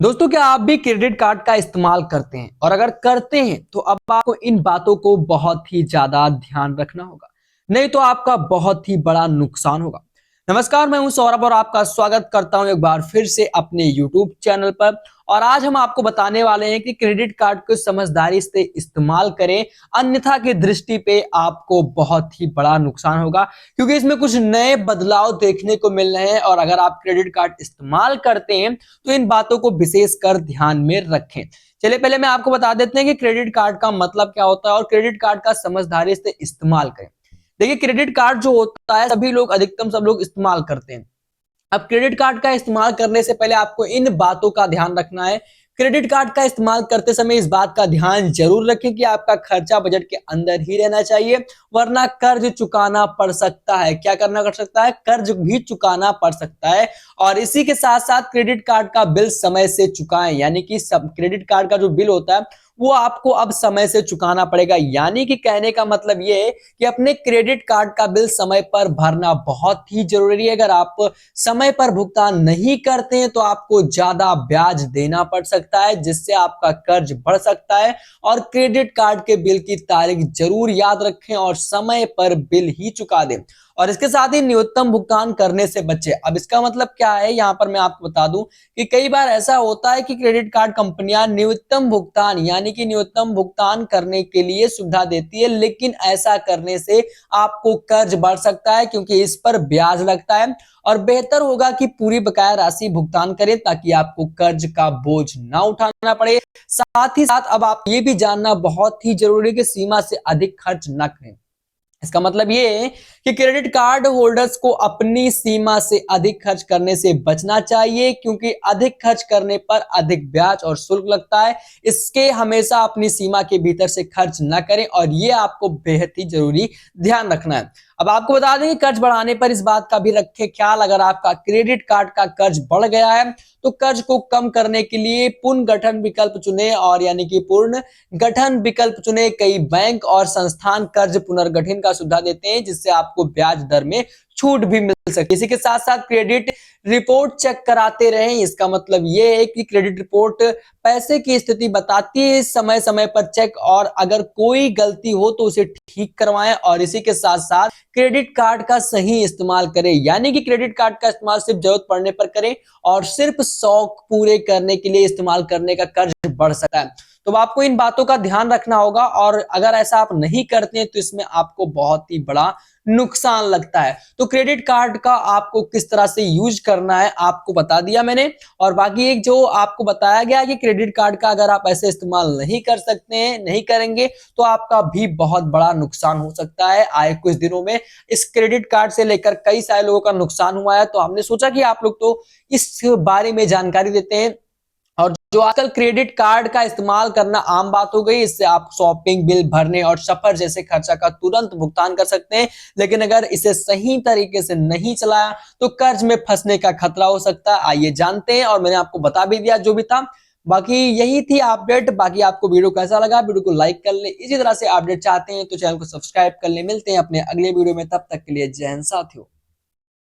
दोस्तों, क्या आप भी क्रेडिट कार्ड का इस्तेमाल करते हैं? और अगर करते हैं तो अब आपको इन बातों को बहुत ही ज्यादा ध्यान रखना होगा, नहीं तो आपका बहुत ही बड़ा नुकसान होगा। नमस्कार, मैं हूं सौरभ और आपका स्वागत करता हूं एक बार फिर से अपने YouTube चैनल पर। और आज हम आपको बताने वाले हैं कि क्रेडिट कार्ड को समझदारी से इस्तेमाल करें, अन्यथा की दृष्टि पे आपको बहुत ही बड़ा नुकसान होगा, क्योंकि इसमें कुछ नए बदलाव देखने को मिल रहे हैं। और अगर आप क्रेडिट कार्ड इस्तेमाल करते हैं तो इन बातों को विशेष कर ध्यान में रखें। चलिए पहले मैं आपको बता देते हैं कि क्रेडिट कार्ड का मतलब क्या होता है और क्रेडिट कार्ड का समझदारी से इस्तेमाल करें। देखिए, क्रेडिट कार्ड जो होता है सभी लोग, अधिकतम सब लोग इस्तेमाल करते हैं। अब क्रेडिट कार्ड का इस्तेमाल करने से पहले आपको इन बातों का ध्यान रखना है। क्रेडिट कार्ड का इस्तेमाल करते समय इस बात का ध्यान जरूर रखें कि आपका खर्चा बजट के अंदर ही रहना चाहिए, वरना कर्ज चुकाना पड़ सकता है। क्या करना कर सकता है? कर्ज भी चुकाना पड़ सकता है। और इसी के साथ साथ क्रेडिट कार्ड का बिल समय से चुकाएं, यानी कि सब क्रेडिट कार्ड का जो बिल होता है वो आपको अब समय से चुकाना पड़ेगा। यानी कि कहने का मतलब ये है कि अपने क्रेडिट कार्ड का बिल समय पर भरना बहुत ही जरूरी है। अगर आप समय पर भुगतान नहीं करते हैं तो आपको ज्यादा ब्याज देना पड़ सकता है, जिससे आपका कर्ज बढ़ सकता है। और क्रेडिट कार्ड के बिल की तारीख जरूर याद रखें और समय पर बिल ही चुका दें। और इसके साथ ही न्यूनतम भुगतान करने से बचे। अब इसका मतलब क्या है, यहां पर मैं आपको बता दूं कि कई बार ऐसा होता है कि क्रेडिट कार्ड कंपनियां न्यूनतम भुगतान यानी कि न्यूनतम भुगतान करने के लिए सुविधा देती है, लेकिन ऐसा करने से आपको कर्ज बढ़ सकता है, क्योंकि इस पर ब्याज लगता है। और बेहतर होगा कि पूरी बकाया राशि भुगतान करें, ताकि आपको कर्ज का बोझ ना उठाना पड़े। साथ ही साथ अब आप ये भी जानना बहुत ही जरूरी है कि सीमा से अधिक खर्च न करें। इसका मतलब ये है कि क्रेडिट कार्ड होल्डर्स को अपनी सीमा से अधिक खर्च करने से बचना चाहिए, क्योंकि अधिक खर्च करने पर अधिक ब्याज और शुल्क लगता है। इसके हमेशा अपनी सीमा के भीतर से खर्च ना करें, और ये आपको बेहद ही जरूरी ध्यान रखना है। अब आपको बता दें कि कर्ज बढ़ाने पर इस बात का भी रखें ख्याल, अगर आपका क्रेडिट कार्ड का कर्ज बढ़ गया है तो कर्ज को कम करने के लिए पुनर्गठन विकल्प चुने, और यानी कि पूर्ण गठन विकल्प चुने। कई बैंक और संस्थान कर्ज पुनर्गठन का सुविधा देते हैं, जिससे आपको ब्याज दर में छूट भी मिल सकती है। इसी के साथ साथ क्रेडिट रिपोर्ट चेक कराते रहें। इसका मतलब यह है कि क्रेडिट रिपोर्ट पैसे की स्थिति बताती है, समय समय पर चेक, और अगर कोई गलती हो तो उसे ठीक करवाएं। और इसी के साथ साथ क्रेडिट कार्ड का सही इस्तेमाल करें, यानी कि क्रेडिट कार्ड का इस्तेमाल सिर्फ जरूरत पड़ने पर करें और सिर्फ शौक पूरे करने के लिए इस्तेमाल करने का कर्ज बढ़ सकता है। तो आपको इन बातों का ध्यान रखना होगा, और अगर ऐसा आप नहीं करते हैं तो इसमें आपको बहुत ही बड़ा नुकसान लगता है। तो क्रेडिट कार्ड का आपको किस तरह से यूज करना है आपको बता दिया मैंने। और बाकी एक जो आपको बताया गया कि क्रेडिट कार्ड का अगर आप ऐसे इस्तेमाल नहीं कर सकते हैं, नहीं करेंगे, तो आपका भी बहुत बड़ा नुकसान हो सकता है। आए कुछ दिनों में इस क्रेडिट कार्ड से लेकर कई सारे लोगों का नुकसान हुआ है, तो हमने सोचा कि आप लोग तो इस बारे में जानकारी देते हैं। और जो आजकल क्रेडिट कार्ड का इस्तेमाल करना आम बात हो गई, इससे आप शॉपिंग, बिल भरने और सफर जैसे खर्चा का तुरंत भुगतान कर सकते हैं। लेकिन अगर इसे सही तरीके से नहीं चलाया तो कर्ज में फंसने का खतरा हो सकता है। आइए जानते हैं, और मैंने आपको बता भी दिया जो भी था। बाकी यही थी अपडेट। बाकी आपको वीडियो कैसा लगा, वीडियो को लाइक कर ले। इसी तरह से अपडेट चाहते हैं तो चैनल को सब्सक्राइब कर ले। मिलते हैं अपने अगले वीडियो में, तब तक के लिए जय हिंद साथियों।